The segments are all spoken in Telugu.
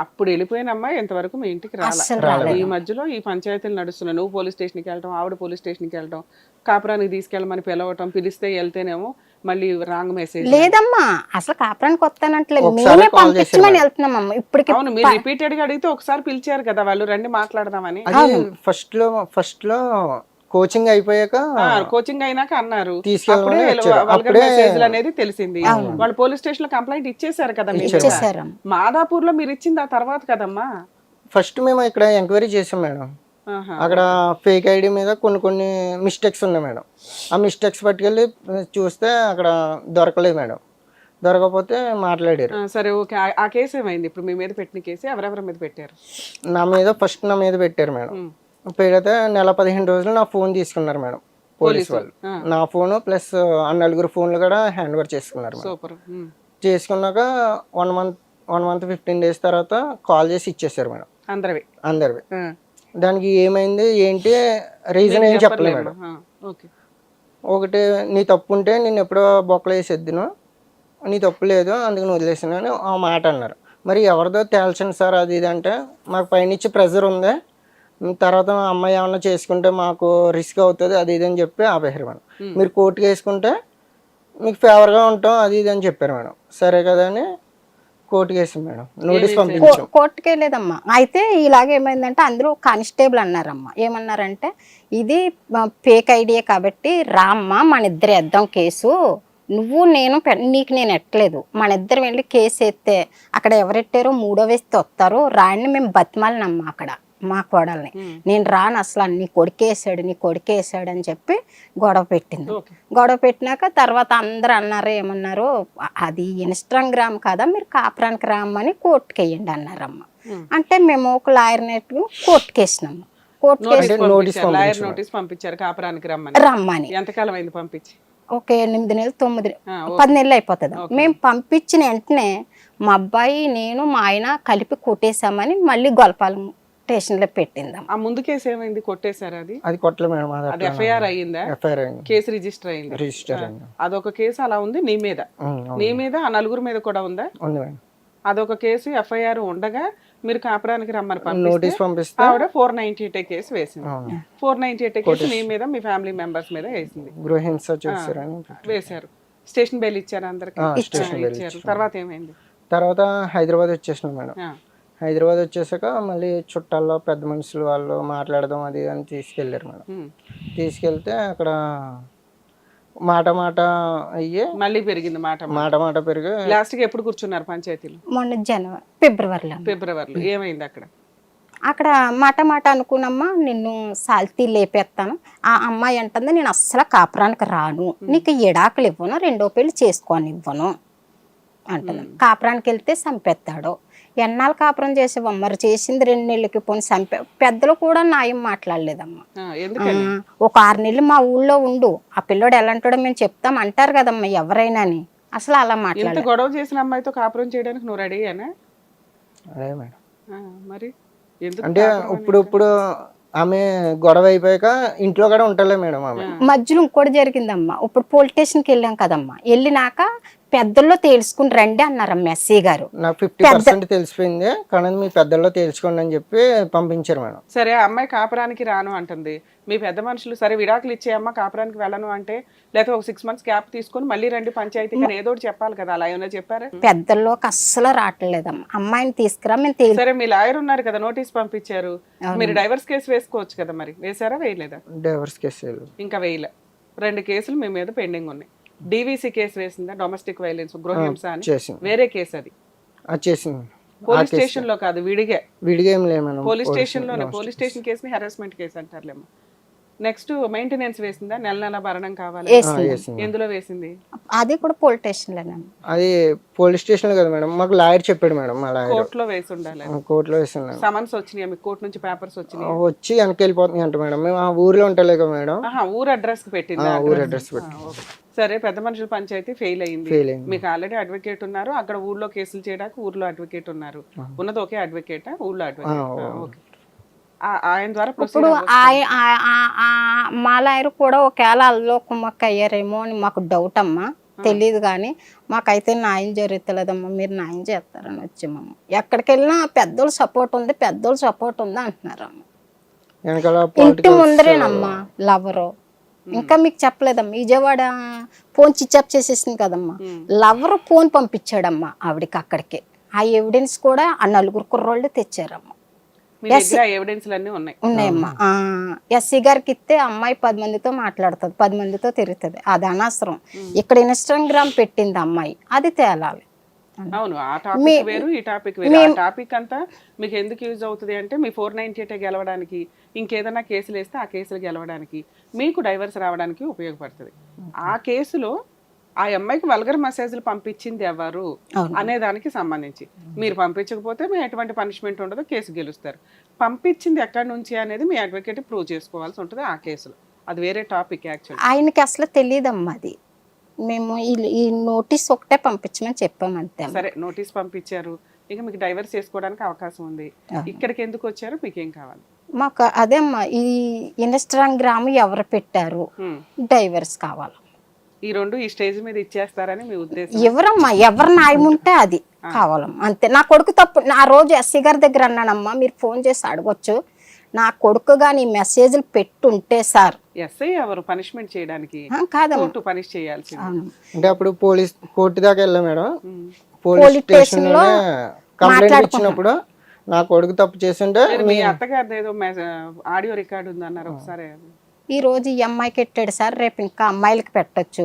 అప్పుడు వెళ్ళిపోయిన అమ్మాయి ఇంతవరకు మీ ఇంటికి అస్సలు రాలా. రాలేదు. ఈ మధ్యలో ఈ పంచాయతీలు నడుస్తున్నాయి. నువ్వు పోలీస్ స్టేషన్కి వెళ్ళటం, ఆవిడ పోలీస్ స్టేషన్కి వెళ్ళటం, కాపురానికి తీసుకెళ్ళమని పిలవటం, పిలిస్తే వెళ్తేనేమో మళ్ళీ రాంగ్ మెసేజ్. లేదమ్మా, అసలు కాపురానికి వస్తానంటలేదు, ఒకసారి మేమే కాల్ చేశారు పంపించమని మేడం. వెళ్తున్నామమ్మా. ఇప్పటికి అవును, మీరు రిపీటెడ్ గా అడిగితే ఒకసారి పిలిచారు కదా వాళ్ళు, రండి మాట్లాడదామని. అది ఫస్ట్ లో కోచింగ్ అయిపోయాక కోచింగ్ అయినాక అన్నారు. తీసుకెళ్ళమని అప్పుడే వచ్చారు. వల్గర్ అప్పుడే మెసేజ్లు అనేది తెలిసింది. వాళ్ళు పోలీస్ స్టేషన్ లో కంప్లైంట్ ఇచ్చేసారు కదా మీ మీద. ఇచ్చేసారమ్మ. మాదాపూర్ లో మీరు ఇచ్చింది ఆ తర్వాత కదమ్మా. ఫస్ట్ మేము ఇక్కడ ఎంక్వైరీ చేసాం మేడం. ఆహా. అక్కడ ఫేక్ ఐడి మీద కొన్ని మిస్టేక్స్ ఉన్నాయి మేడం. ఆ మిస్టేక్స్ పట్టుకెళ్ళి చూస్తే అక్కడ దొరకలేదు మేడం. దొరకకపోతే మాట్లాడారు. సరే ఓకే, ఆ కేసు ఏమైంది? ఇప్పుడు మీ మీద పెట్టిన కేసు ఎవరెవరి మీద పెట్టారు? నా మీద పెట్టారు మేడం. పెడితే నెల 15 రోజులు నా ఫోన్ తీసుకున్నారు మేడం పోలీస్ వాళ్ళు. నా ఫోను ప్లస్ ఆ నలుగురు ఫోన్లు కూడా హ్యాండ్ ఓవర్ చేసుకున్నారు మేడం. సూపర్. చేసుకున్నాక 1 మంత్ 15 days తర్వాత కాల్ చేసి ఇచ్చేసారు మేడం అందరివి. దానికి ఏమైంది ఏంటి రీజన్ ఏం చెప్పలేదు మేడం. ఒకటి, నీ తప్పు ఉంటే నేను ఎప్పుడో బొక్కలు వేసేద్దును, నీ తప్పు లేదు అందుకని వదిలేసాను అని ఆ మాట అన్నారు. మరి ఎవరిదో తేల్చండి సార్ అది ఇది అంటే, మాకు పైనుంచి ప్రెజర్ ఉంది, తర్వాత అమ్మాయి ఏమన్నా చేసుకుంటే మాకు రిస్క్ అవుతుంది అది ఇది అని చెప్పి ఆపేశారు మేడం. మీరు కోర్టుకి వేసుకుంటే మీకు ఫేవర్గా ఉంటాం అది ఇది అని చెప్పారు మేడం. సరే కదా అని కోర్టుకి వేసాం మేడం. నోటీస్ పంపించాం. కోర్టుకే లేదమ్మా. అయితే ఇలాగేమైందంటే అందులో కానిస్టేబుల్ అన్నారమ్మా, ఏమన్నారంటే ఇది ఫేక్ ఐడియా కాబట్టి రామ్మా మన ఇద్దరు వేద్దాం కేసు, నువ్వు నేను నీకు నేను ఎట్టలేదు, మన ఇద్దరు వెళ్ళి కేసు ఎత్తే అక్కడ ఎవరెట్టారో 3వ వేస్తే వస్తారు రాని మేము బతిమాలనమ్మా అక్కడ మా కోడల్ని. నేను రాను అసలు, నీ కొడుకేసాడు అని చెప్పి గొడవ పెట్టింది. గొడవ పెట్టినాక తర్వాత అందరు అన్నారు, ఏమన్నారు, అది ఇన్స్టాగ్రామ్ కదా మీరు కాపురానికి రామ్మని కోర్టుకి వేయండి అన్నారమ్మ. అంటే మేము ఒక లాయర్ నెట్ కోర్టుకి వేసినాము. నోటీస్ పంపించారు కాపురానికి రమ్మని. ఎంతకాలం అయింది పంపించి? ఒక 8 నెలలు 10 నెలలు అయిపోతుంది. మేము పంపించిన వెంటనే మా అబ్బాయి నేను మా ఆయన కలిపి కొట్టేశామని మళ్ళీ గొల్పాలం స్టేషన్ లో పెట్టిందాం. ఆ ముందు కేసు ఏమైంది? కొట్టేశారా? అది కొట్టలే మేడం. అది ఎఫ్ఐఆర్ అయ్యిందా? కేసు రిజిస్టర్ అయింది. అదొక కేసు అలా ఉంది నీ మీద. నీ మీద ఆ నలుగురు మీద కూడా ఉందా? అదొక కేసు ఎఫ్ఐఆర్ ఉండగా మీరు కాపురానికి రమ్మని నోటీస్ పంపిస్తే ఆవిడ 498 కేసు వేసింది. 498 కేసు మీ మీద మీ ఫ్యామిలీ మెంబర్స్ మీద వేసింది. గృహహింస వేశారు. స్టేషన్ బెయిల్ ఇచ్చారు అందరికి? ఇచ్చారు. తర్వాత ఏమైంది? తర్వాత హైదరాబాద్ వచ్చేసినాం మేడం. హైదరాబాద్ వచ్చేసాక మళ్ళీ చుట్టాల్లో పెద్ద మనుషులు వాళ్ళు మాట్లాడదాం అది అని తీసుకెళ్ళారు మేడం. తీసుకెళ్తే అక్కడ మాట అయ్యి మళ్ళీ పెరిగింది. మాట పెరిగి లాస్ట్ కి ఎప్పుడు కూర్చున్నారు పంచాయతీలో? మొన్న ఫిబ్రవరిలో. ఏమైంది అక్కడ? అక్కడ మాట అనుకున్నమ్మా, నిన్ను సాల్తీ లేపేస్తాను. ఆ అమ్మాయి అంటుంది నేను అస్సలు కాపురానికి రాను, నీకు ఎడాకులు ఇవ్వను, 2వ పెళ్లి చేసుకొని ఇవ్వను అంటుంది. కాపురానికి వెళ్తే చంపేస్తాడు. ఎన్నాళ్ళు కాపురం చేసేవా? మరి చేసింది 2 నెలలకి పోనీ పెద్దలు కూడా న్యాయం మాట్లాడలేదమ్మా. ఒక 6 నెలలు మా ఊళ్ళో ఉండు, ఆ పిల్లోడు ఎలా అంటాడో మేము చెప్తాం అంటారు కదమ్మా ఎవరైనా అని. అసలు అలా మాట్లాడారు. గొడవ చేసిన అమ్మాయితో కాపురం చేయడానికి నువ్వు రెడీ అనే? అదే మేడం. మరి అంటే ఇప్పుడు ఆమె గొడవ అయిపోయాక ఇంట్లో కూడా ఉంటలే మేడం. ఆమె మధ్యలో ఇంకోటి జరిగిందమ్మా. ఇప్పుడు పోలీస్ స్టేషన్కి వెళ్ళాం కదమ్మా, వెళ్ళినాక పెద్దల్లో తేల్చుకుని రండి అన్నారమ్మ ఎస్సీ గారు. నాకు 50% తెలిసిపోయింది కానీ మీ పెద్దల్లో తేల్చుకోండి అని చెప్పి పంపించారు మేడం. సరే, అమ్మాయి కాపురానికి రాను అంటుంది. మీ పెద్ద మనుషులు సరే విడాకులు ఇచ్చే అమ్మ కాపురానికి వెళ్ళను అంటే, లేకపోతే ఒక 6 months గ్యాప్ తీసుకొని మళ్ళీ రండి పంచాయతీ కానీ ఏదో ఒకటి చెప్పాలి కదా. అలా ఏమైనా చెప్పారా? పెద్దల్లోకి అస్సలు రావట్లేదమ్మా. అమ్మాయిని తీసుకురా మేము సరే, మీ లాయర్ ఉన్నారు కదా, నోటీస్ పంపించారు, మీరు డైవర్స్ కేసు వేసుకోవచ్చు కదా. మరి వేసారా వేయలేదా? డైవర్స్ కేసు ఇంకా వేయలే. 2 కేసులు మీ మీద పెండింగ్ ఉన్నాయి. డీవీసీ కేసు వేసిందా? డొమెస్టిక్ వైలెన్స్ గృహహింస అని వేరే కేసు. అది చేసింది పోలీస్ స్టేషన్ లో కాదు, విడిగా ఏం లేదు మేడం. పోలీస్ స్టేషన్ లోనే. పోలీస్ స్టేషన్ కేసుని హెరాస్మెంట్ కేసు అంటారులేమో. నెక్స్ట్ మెయింటెనెన్స్ వేసిందా? నెల భరణం కావాలి. ఎందులో వేసింది? అది కూడా పోలీస్ స్టేషన్ లోనే. అది పోలీస్ స్టేషన్ కదా మేడం, మాకు లాయర్ చెప్పాడు మేడం. కోర్టులో వేసి ఉండాలి. కోర్టులో వేసి సమన్స్ వచ్చినాయి మీకు? కోర్టు నుంచి పేపర్స్ వచ్చినాయి? వచ్చి వెనక్కి వెళ్ళిపోతుంది అంట మేడం. మేము ఆ ఊర్లో ఉంటలేక మేడం. ఊరు అడ్రస్ కి పెట్టింది. ఊరు అడ్రస్ పెట్టి. సరే, పెద్ద మనుషుల పంచాయతీ ఫెయిల్ అయింది. మీకు ఆల్రెడీ అడ్వకేట్ ఉన్నారు అక్కడ. ఊర్లో కేసులు చేయడానికి ఊర్లో అడ్వకేట్ ఉన్నారు. ఉన్నది ఒకే అడ్వకేట్ ఊర్లో అడ్వకేట్. ఆయన ద్వారా ఇప్పుడు మా లాయర్ కూడా ఒకవేళ అల్లో కుమ్మక్క అయ్యారేమో అని మాకు డౌట్ అమ్మా. తెలియదు కానీ మాకైతే న్యాయం జరుగుతలేదమ్మా, మీరు న్యాయం చేస్తారని వచ్చామమ్మ. ఎక్కడికి వెళ్ళినా పెద్దోళ్ళు సపోర్ట్ ఉంది అంటున్నారమ్మ. ఇంటి ముందరేనమ్మా లవరు. ఇంకా మీకు చెప్పలేదమ్మా, విజయవాడ ఫోన్ స్విచ్ ఆఫ్ చేసేసింది కదమ్మా, లవరు ఫోన్ పంపించాడమ్మా ఆవిడకి అక్కడికి. ఆ ఎవిడెన్స్ కూడా ఆ 4 కుర్రోళ్ళు తెచ్చారమ్మా. ఉన్నాయమ్మా. ఎస్సీ గారికి ఇస్తే అమ్మాయి 10 మందితో మాట్లాడుతుంది, 10 మందితో తిరుగుతుంది. అది అనవసరం. ఇక్కడ ఇన్స్టాగ్రామ్ పెట్టింది అమ్మాయి, అది తేలాలి. అవును, ఆ టాపిక్ వేరు ఈ టాపిక్ వేరు. ఆ టాపిక్ అంతా మీకు ఎందుకు యూజ్ అవుతుంది అంటే మీ 498 గెలవడానికి, ఇంకేదైనా కేసులు వేస్తే ఆ కేసులు గెలవడానికి, మీకు డైవర్స్ రావడానికి ఉపయోగపడుతుంది. ఆ కేసులో ఆ అమ్మాయికి వల్గర్ మెసేజ్లు పంపించింది ఎవరు అనే దానికి సంబంధించి, మీరు పంపించకపోతే మీ ఎటువంటి పనిష్మెంట్ ఉండదు, కేసు గెలుస్తారు. పంపించింది ఎక్కడి నుంచి అనేది మీ అడ్వకేట్ ప్రూవ్ చేసుకోవాల్సి ఉంటుంది ఆ కేసులో. అది వేరే టాపిక్. యాక్చువల్లీ ఆయనకి అసలు తెలియదమ్మా అది. మేము ఈ నోటీస్ ఒకటే పంపించమని చెప్పామంతే. సరే, నోటీస్ పంపించారు, ఇక మీకు డైవర్స్ చేసుకోవడానికి అవకాశం ఉంది. ఇక్కడికి ఎందుకు వచ్చారు, మీకేం కావాలి? మాకు అదే అమ్మా, ఈ ఇన్స్టాగ్రామ్ ఎవరు పెట్టారు, డైవర్స్ కావాలి. ఈ 2 ఈ స్టేజ్ మీద ఇచ్చేస్తారని మీ ఉద్దేశం? ఎవరమ్మా, ఎవరు న్యాయం ఉంటే అది కావాలమ్మా, అంతే. నా కొడుకు తప్పు. ఆ రోజు ఎస్సీ గారి దగ్గర అన్నానమ్మా, మీరు ఫోన్ చేసి అడగొచ్చు, నా కొడుకు గాని మెసేజ్లు పెట్టుంటే సార్. ఎస్ఐ ఎవరు పనిష్మెంట్ చేయడానికి? కాదమ్మా, పనిష్ చేయాల్సి. అంటే అప్పుడు కోర్టు దాకా వెళ్ళాం మేడం. పోలీస్ స్టేషన్ లో కంప్లైంట్ ఇచ్చినప్పుడు నా కొడుకు తప్పు చేస్తుంటే మీ అత్తగారిది ఏదో ఆడియో రికార్డు ఉంది అన్నారు ఒకసారి. ఈ రోజు ఈ అమ్మాయికి పెట్టాడు సార్, రేపు ఇంకా అమ్మాయిలకి పెట్టచ్చు.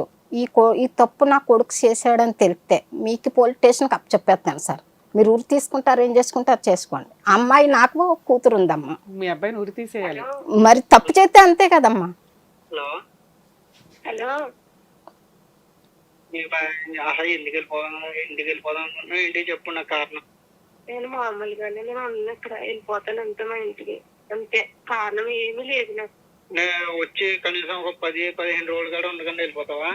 ఈ తప్పు నా కొడుకు చేసాడని తెలిస్తే మీకు పోలీస్ స్టేషన్కి అప్పచెప్పేస్తాను సార్. మీరు ఊరు తీసుకుంటారు, ఏం చేసుకుంటారు చేసుకోండి. అమ్మాయి నాకు కూతురు ఉందమ్మా. మీ అబ్బాయిని ఊరి తీసేయాలి మరి, తప్పు చేస్తే అంతే కదమ్మా. హలో, ఇంటికి వెళ్ళిపోదాం ఇంటికి చెప్పు నా కారణం. నేను మామూలుగానే నేను అన్న ఇక్కడ వెళ్ళిపోతాను అంతే మా ఇంటికి, అంతే. కారణం ఏమీ లేదు నాకు. నేను వచ్చి కనీసం ఒక 10-15 రోజులు కూడా ఉండకుండా వెళ్ళిపోతావా?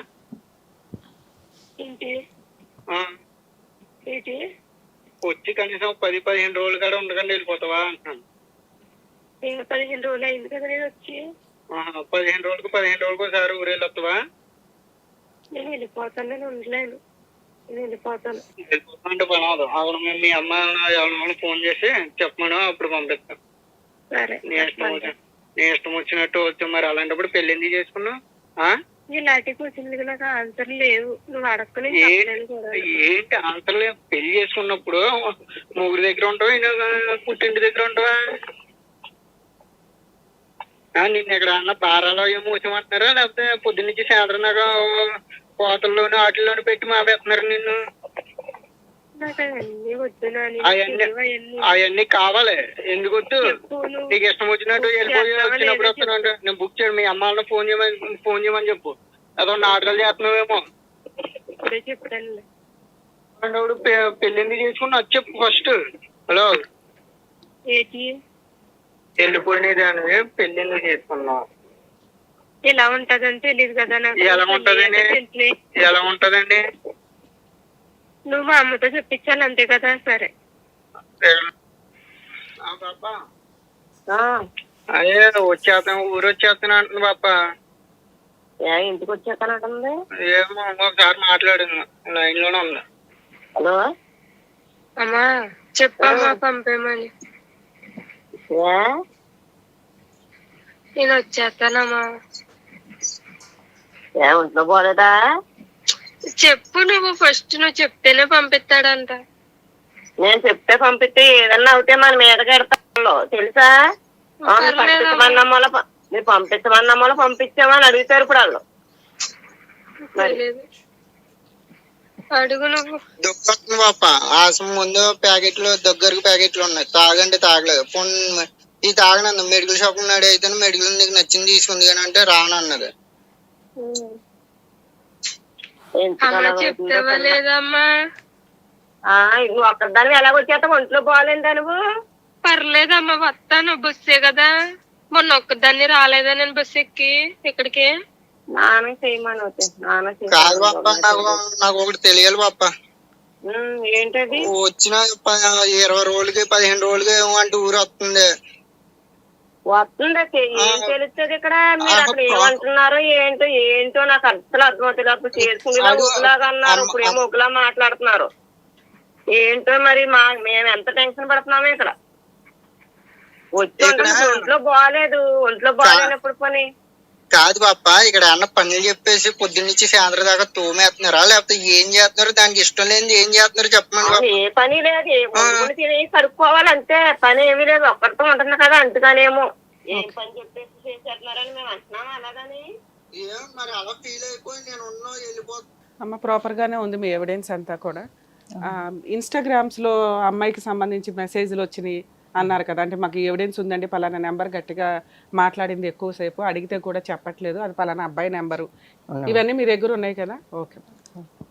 ఏంటి ఏంటి వచ్చి కనీసం 10-15 రోజులు కూడా ఉండకుండా వెళ్ళిపోతావా అంటున్నాను. 15 రోజులు అయింది కదా నేను వచ్చి. 15 రోజులకు ఒకసారి ఊరు వెళ్ళొస్తావా? నేను వెళ్ళిపోతాను, నేను ఉండలేను, నేను వెళ్ళిపోతాను. వెళ్ళిపోతానంటే పని అవదు. అవును, మేము మీ అమ్మ ఎవరిని ఫోన్ చేసి చెప్పమను, అప్పుడు పంపిస్తాను. సరే, నీ ఇష్టం వచ్చినట్టు వచ్చి. మరి అలాంటప్పుడు పెళ్లి ఎందుకు చేసుకున్నావు? ఇలాంటి క్వశ్చన్లకి నాకు ఆన్సర్ లేవు, నువ్వు అడగని. ఏంటి ఆన్సర్ లేవు? పెళ్లి చేసుకున్నప్పుడు ముగ్గురు దగ్గర ఉంటావా, పుట్టింటి దగ్గర ఉంటావా? నిన్ను ఎక్కడ అన్న బారాలో ఏమో మూసమంటున్నారా, లేకపోతే పొద్దున్నుంచి సాయంత్రం దాకా కోతల్లోనూ వాటిల్లోనూ పెట్టి మాపేస్తున్నారు నిన్ను? అవన్నీ కావాలి. ఎందుకు వద్దు? నీకు ఇష్టం వచ్చినట్టు వెళ్ళిపోయి వచ్చినప్పుడు వస్తున్నాడు. నేను బుక్ చేయను. మీ అమ్మాయిని ఫోన్ చేయమని చెప్పు. అదో నాటకాలు చేస్తున్నావేమో. చెప్పాడు పెళ్లి ఎందుకు చేసుకున్నా చెప్పు ఫస్ట్. హలో, వెళ్ళిపోయినదాన్ని పెళ్లి ఎందుకు చేసుకున్నావు? ఇలా ఉంటదని తెలియదు కదా నాకు. ఎలా ఉంటదండి? నువ్వు మా అమ్మతో చెప్పించాలి అంతే కదా. సరే, అదే వచ్చేస్తాను, ఊరు వచ్చేస్తాను అంటుంది పాప. ఇంటికి వచ్చేస్తానంటుంది. ఏమో ఒకసారి మాట్లాడింది, లైన్ లోనే ఉంది. హలో అమ్మా, చెప్పమ్మా పంపేమని. నేను వచ్చేస్తానమ్మా. ఇంట్లో పోలేదా? చెప్పు నువ్వు ఫస్ట్, నువ్వు చెప్తేనే పంపిస్తాడంట. నేను చెప్తే పంపిస్తే ఏదన్నా అవుతే మన మీద కడతాలో తెలుసా? మీరు పంపించమన్నమ్మలో పంపించామని అడుగుతారు ఇప్పుడు వాళ్ళు. అడుగు నువ్వు. దుఃఖం పాప, ఆసం ముందు ప్యాకెట్లు దగ్గరకు ప్యాకెట్లు ఉన్నాయి, తాగంటే తాగలేదు. ఫోన్ ఇది తాగనంది. మెడికల్ షాప్ ఉన్నాడు, అయితే మెడికల్ నీకు నచ్చింది తీసుకుంది కానీ అంటే రానన్నది. చెప్తావా లేదమ్మా? నువ్వు ఒక్కదాన్ని ఎలాగొచ్చేస్తావు? ఒంట్లో బాగాలేదా నువ్వు? పర్లేదమ్మా, వస్తాను, బస్సే కదా. మొన్న ఒక్కదాన్ని రాలేదా నేను బస్సు ఎక్కి ఇక్కడికి? నాన్న చేయమని నాకు ఒకటి తెలియాలి పాప. ఏంటది? వచ్చిన 20 రోజులకి 15 రోజులకి ఏమో అంటే ఊరు వస్తుంది. వస్తుంది ఏం తెలుస్తుంది ఇక్కడ? మీరు అక్కడ ఏమంటున్నారో ఏంటో నాకు అసలు అర్థమవుతుంది. అప్పుడు చేసుకునేలా ఒకలాగా అన్నారు, ఇప్పుడు ఏమో ఒకలా మాట్లాడుతున్నారు. ఏంటో మరి మేము ఎంత టెన్షన్ పడుతున్నాము ఇక్కడ. వచ్చి ఒంట్లో బాగాలేనప్పుడు పని కాదు పాప, ఇక్కడ అన్న పనులు చెప్పేసి పొద్దున్నుంచి సాయంత్రం దాకా తోమేస్తున్నారా లేకపోతే ఏం చేస్తున్నారు? దానికి ఇష్టం లేని ఏం చేస్తున్నారు చెప్పమని. ఏ పని లేదు, తిని కడుక్కోవాలి అంతే, పని ఏమీ లేదు. ఒక్కరితో ఉంటుంది కదా అందుకనేమో ఏం పని చెప్పేసి చేసేస్తున్నారని మేము అంటున్నాం. అలాగని మరి అలా ఫీల్ అయిపోయి నేను వెళ్ళిపోతాను. అమ్మ ప్రాపర్ గానే ఉంది మీ ఎవిడెన్స్ అంతా కూడా. ఇన్స్టాగ్రామ్స్ లో అమ్మాయికి సంబంధించి మెసేజ్లు వచ్చినాయి అన్నారు కదా, అంటే మాకు ఎవిడెన్స్ ఉందండి, పలానా నెంబర్ గట్టిగా మాట్లాడింది ఎక్కువసేపు, అడిగితే కూడా చెప్పట్లేదు, అది పలానా అబ్బాయి నెంబరు, ఇవన్నీ మీ దగ్గర ఉన్నాయి కదా? ఓకే.